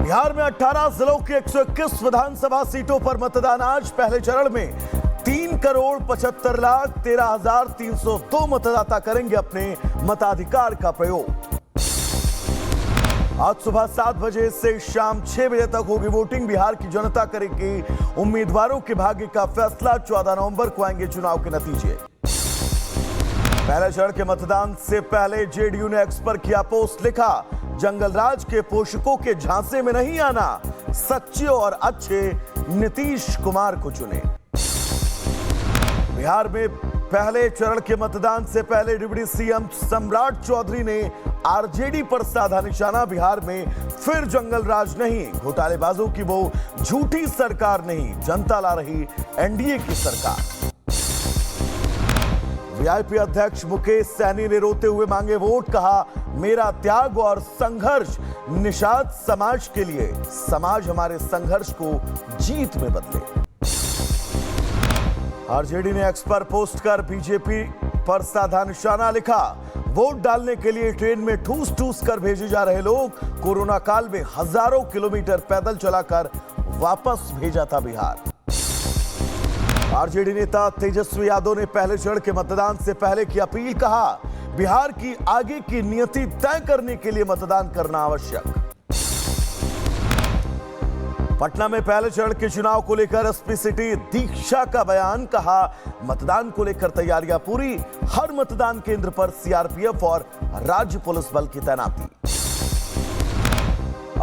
बिहार में 18 जिलों की 121 विधानसभा सीटों पर मतदान आज। पहले चरण में 3,75,13,302 मतदाता करेंगे अपने मताधिकार का प्रयोग। आज सुबह 7 बजे से शाम 6 बजे तक होगी वोटिंग। बिहार की जनता करेगी उम्मीदवारों के भाग्य का फैसला। 14 नवंबर को आएंगे चुनाव के नतीजे। पहले चरण के मतदान से पहले जेडीयू ने एक्स पर किया पोस्ट, लिखा जंगल राज के पोषकों के झांसे में नहीं आना, सच्चे और अच्छे नीतीश कुमार को चुने। बिहार में पहले चरण के मतदान से पहले डिप्टी सीएम सम्राट चौधरी ने आरजेडी पर साधा निशाना। बिहार में फिर जंगल राज नहीं, घोटालेबाजों की वो झूठी सरकार नहीं, जनता ला रही एनडीए की सरकार। वीआईपी अध्यक्ष मुकेश सैनी ने रोते हुए मांगे वोट, कहा मेरा त्याग और संघर्ष निषाद समाज के लिए, समाज हमारे संघर्ष को जीत में बदले। आरजेडी ने एक्स पर पोस्ट कर बीजेपी पर साधा निशाना, लिखा वोट डालने के लिए ट्रेन में ठूस ठूस कर भेजे जा रहे लोग, कोरोना काल में हजारों किलोमीटर पैदल चलाकर वापस भेजा था बिहार। आरजेडी नेता तेजस्वी यादव ने पहले चरण के मतदान से पहले की अपील, कहा बिहार की आगे की नियति तय करने के लिए मतदान करना आवश्यक। पटना में पहले चरण के चुनाव को लेकर एसपी सिटी दीक्षा का बयान, कहा मतदान को लेकर तैयारियां पूरी, हर मतदान केंद्र पर सीआरपीएफ और राज्य पुलिस बल की तैनाती।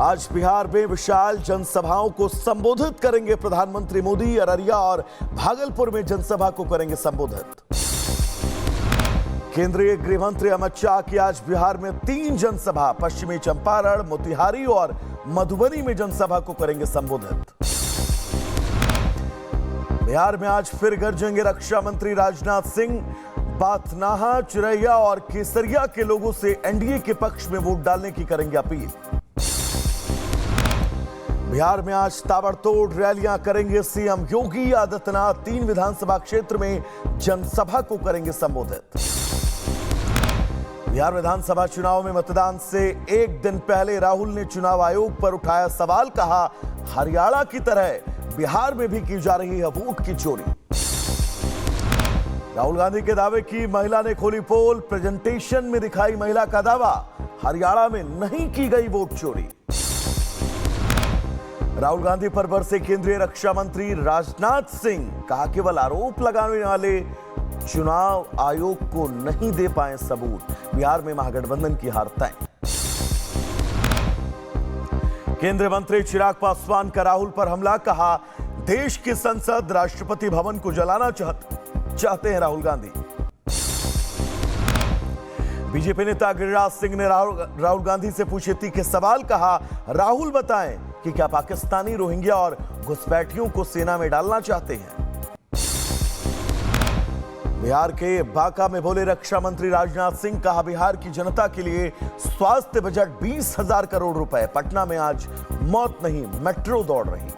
आज बिहार में विशाल जनसभाओं को संबोधित करेंगे प्रधानमंत्री मोदी। अररिया और भागलपुर में जनसभा को करेंगे संबोधित। केंद्रीय गृह मंत्री अमित शाह की आज बिहार में 3 जनसभा, पश्चिमी चंपारण, मोतिहारी और मधुबनी में जनसभा को करेंगे संबोधित। बिहार में आज फिर गरजेंगे रक्षा मंत्री राजनाथ सिंह। बाथनाहा, चिरैया और केसरिया के लोगों से एनडीए के पक्ष में वोट डालने की करेंगे अपील। बिहार में आज ताबड़तोड़ रैलियां करेंगे सीएम योगी आदित्यनाथ। 3 विधानसभा क्षेत्र में जनसभा को करेंगे संबोधित। बिहार विधानसभा चुनाव में मतदान से एक दिन पहले राहुल ने चुनाव आयोग पर उठाया सवाल, कहा हरियाणा की तरह बिहार में भी की जा रही है वोट की चोरी। राहुल गांधी के दावे की महिला ने खोली पोल, प्रेजेंटेशन में दिखाई महिला का दावा, हरियाणा में नहीं की गई वोट चोरी। राहुल गांधी पर बरसे केंद्रीय रक्षा मंत्री राजनाथ सिंह, कहा केवल आरोप लगाने वाले चुनाव आयोग को नहीं दे पाए सबूत, बिहार में महागठबंधन की हार तय। केंद्रीय मंत्री चिराग पासवान का राहुल पर हमला, कहा देश की संसद राष्ट्रपति भवन को जलाना चाहते हैं राहुल गांधी। बीजेपी नेता गिरिराज सिंह ने राहुल गांधी से पूछे तीखे सवाल, कहा राहुल बताएं कि क्या पाकिस्तानी रोहिंग्या और घुसपैठियों को सेना में डालना चाहते हैं। बिहार के बांका में बोले रक्षा मंत्री राजनाथ सिंह, कहा बिहार की जनता के लिए स्वास्थ्य बजट 20,000 करोड़ रुपए। पटना में आज मौत नहीं, मेट्रो दौड़ रही।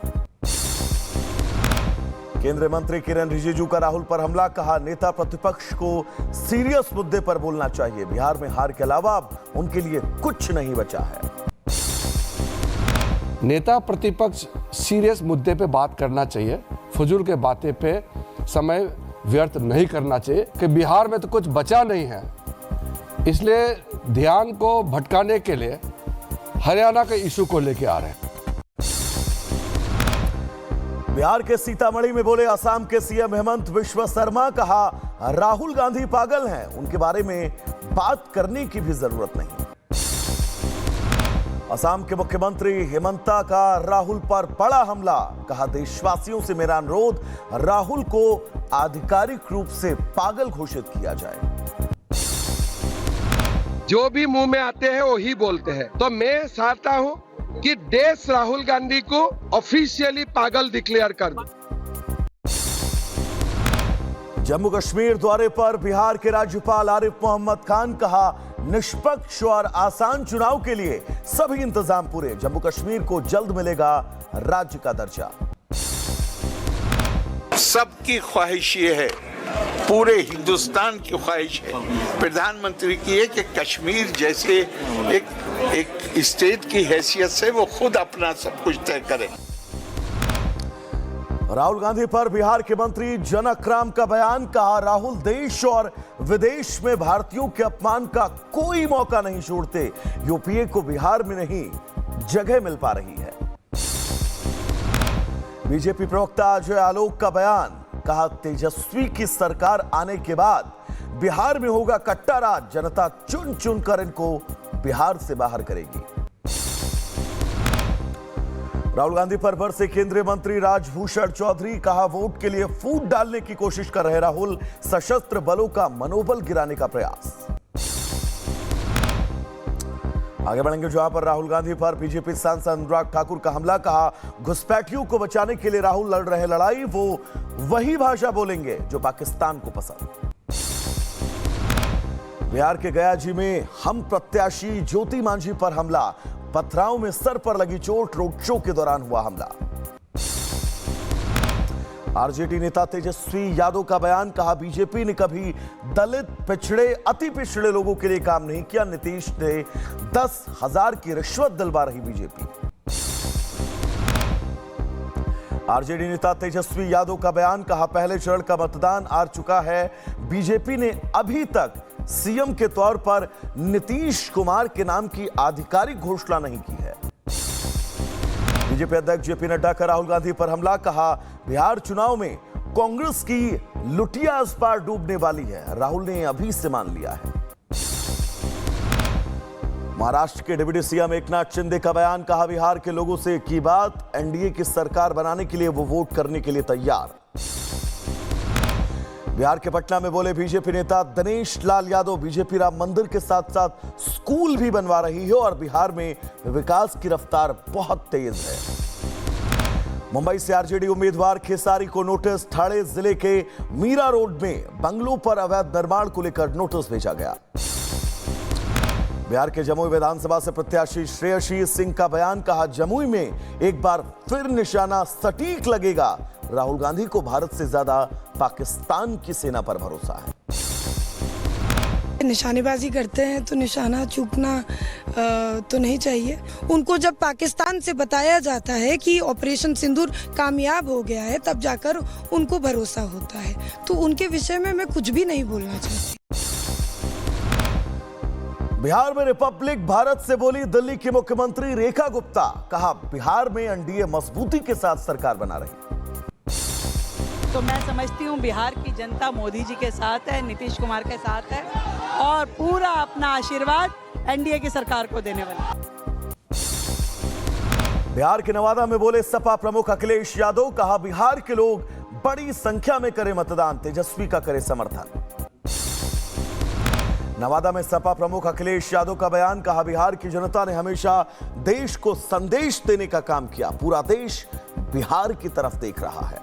केंद्रीय मंत्री किरेन रिजिजू का राहुल पर हमला, कहा नेता प्रतिपक्ष को सीरियस मुद्दे पर बोलना चाहिए। बिहार में हार के अलावा उनके लिए कुछ नहीं बचा है। नेता प्रतिपक्ष सीरियस मुद्दे पे बात करना चाहिए, फजूल के बातें पे समय व्यर्थ नहीं करना चाहिए कि बिहार में तो कुछ बचा नहीं है, इसलिए ध्यान को भटकाने के लिए हरियाणा के इशू को लेके आ रहे हैं। बिहार के सीतामढ़ी में बोले असम के सीएम हेमंत बिश्व शर्मा, कहा राहुल गांधी पागल हैं, उनके बारे में बात करने की भी जरूरत नहीं। असम के मुख्यमंत्री हेमंता का राहुल पर बड़ा हमला, कहा देशवासियों से मेरा अनुरोध, राहुल को आधिकारिक रूप से पागल घोषित किया जाए। जो भी मुंह में आते हैं वही बोलते हैं, तो मैं चाहता हूं कि देश राहुल गांधी को ऑफिशियली पागल डिक्लेयर कर दे। जम्मू कश्मीर दौरे पर बिहार के राज्यपाल आरिफ मोहम्मद खान, कहा निष्पक्ष और आसान चुनाव के लिए सभी इंतजाम पूरे। जम्मू कश्मीर को जल्द मिलेगा राज्य का दर्जा। सबकी ख्वाहिश ये है, पूरे हिंदुस्तान की ख्वाहिश है, प्रधानमंत्री की है कि कश्मीर जैसे एक स्टेट की हैसियत से वो खुद अपना सब कुछ तय करें। राहुल गांधी पर बिहार के मंत्री जनक राम का बयान, कहा राहुल देश और विदेश में भारतीयों के अपमान का कोई मौका नहीं छोड़ते। यूपीए को बिहार में नहीं जगह मिल पा रही है। बीजेपी प्रवक्ता अजय आलोक का बयान, कहा तेजस्वी की सरकार आने के बाद बिहार में होगा कट्टा राज, जनता चुन चुन कर इनको बिहार से बाहर करेगी। राहुल गांधी पर बरसे केंद्रीय मंत्री राजभूषण चौधरी, कहा वोट के लिए फूट डालने की कोशिश कर रहे राहुल, सशस्त्र बलों का मनोबल गिराने का प्रयास। आगे बढ़ेंगे जहां पर राहुल गांधी पर बीजेपी सांसद अनुराग ठाकुर का हमला, कहा घुसपैठियों को बचाने के लिए राहुल लड़ रहे लड़ाई, वो वही भाषा बोलेंगे जो पाकिस्तान को पसंद। बिहार के गया जी में हम प्रत्याशी ज्योति मांझी पर हमला, पथराव में सर पर लगी चोट, रोड शो के दौरान हुआ हमला। आरजेडी नेता तेजस्वी यादव का बयान, कहा बीजेपी ने कभी दलित, पिछड़े, अति पिछड़े लोगों के लिए काम नहीं किया, नीतीश ने 10,000 की रिश्वत दिलवा रही बीजेपी। आरजेडी नेता तेजस्वी यादव का बयान, कहा पहले चरण का मतदान आ चुका है, बीजेपी ने अभी तक सीएम के तौर पर नीतीश कुमार के नाम की आधिकारिक घोषणा नहीं की है। बीजेपी अध्यक्ष जेपी नड्डा का राहुल गांधी पर हमला, कहा बिहार चुनाव में कांग्रेस की लुटिया इस बार डूबने वाली है, राहुल ने अभी से मान लिया है। महाराष्ट्र के डिप्टी सीएम एकनाथ शिंदे का बयान, कहा बिहार के लोगों से की बात, एनडीए की सरकार बनाने के लिए वो वोट करने के लिए तैयार। बिहार के पटना में बोले बीजेपी नेता दिनेश लाल यादव, बीजेपी राम मंदिर के साथ साथ स्कूल भी बनवा रही है और बिहार में विकास की रफ्तार बहुत तेज है। मुंबई से आरजेडी उम्मीदवार खेसारी को नोटिस, ठाणे जिले के मीरा रोड में बंगलों पर अवैध निर्माण को लेकर नोटिस भेजा गया। बिहार के जमुई विधानसभा से प्रत्याशी श्रेयसी सिंह का बयान, कहा जमुई में एक बार फिर निशाना सटीक लगेगा, राहुल गांधी को भारत से ज्यादा पाकिस्तान की सेना पर भरोसा है। निशानेबाजी करते हैं तो निशाना चूकना तो नहीं चाहिए। उनको जब पाकिस्तान से बताया जाता है कि ऑपरेशन सिंदूर कामयाब हो गया है, तब जाकर उनको भरोसा होता है। तो उनके विषय में मैं कुछ भी नहीं बोलना चाहती। बिहार में रिपब्लिक भारत से बोली दिल्ली की मुख्यमंत्री रेखा गुप्ता, कहा बिहार में एनडीए मजबूती के साथ सरकार बना रही। तो मैं समझती हूँ बिहार की जनता मोदी जी के साथ है, नीतीश कुमार के साथ है और पूरा अपना आशीर्वाद एनडीए की सरकार को देने वाले। बिहार के नवादा में बोले सपा प्रमुख अखिलेश यादव, कहा बिहार के लोग बड़ी संख्या में करें मतदान, तेजस्वी का करे समर्थन। नवादा में सपा प्रमुख अखिलेश यादव का बयान, कहा बिहार की जनता ने हमेशा देश को संदेश देने का काम किया, पूरा देश बिहार की तरफ देख रहा है।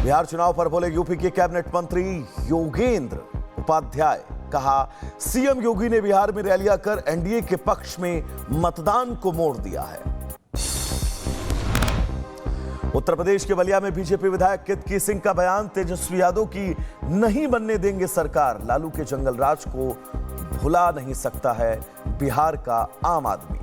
बिहार चुनाव पर बोले यूपी के कैबिनेट मंत्री योगेंद्र उपाध्याय, कहा सीएम योगी ने बिहार में रैलियां कर एनडीए के पक्ष में मतदान को मोड़ दिया है। उत्तर प्रदेश के बलिया में बीजेपी विधायक केतकी सिंह का बयान, तेजस्वी यादव की नहीं बनने देंगे सरकार, लालू के जंगल राज को भुला नहीं सकता है बिहार का आम आदमी।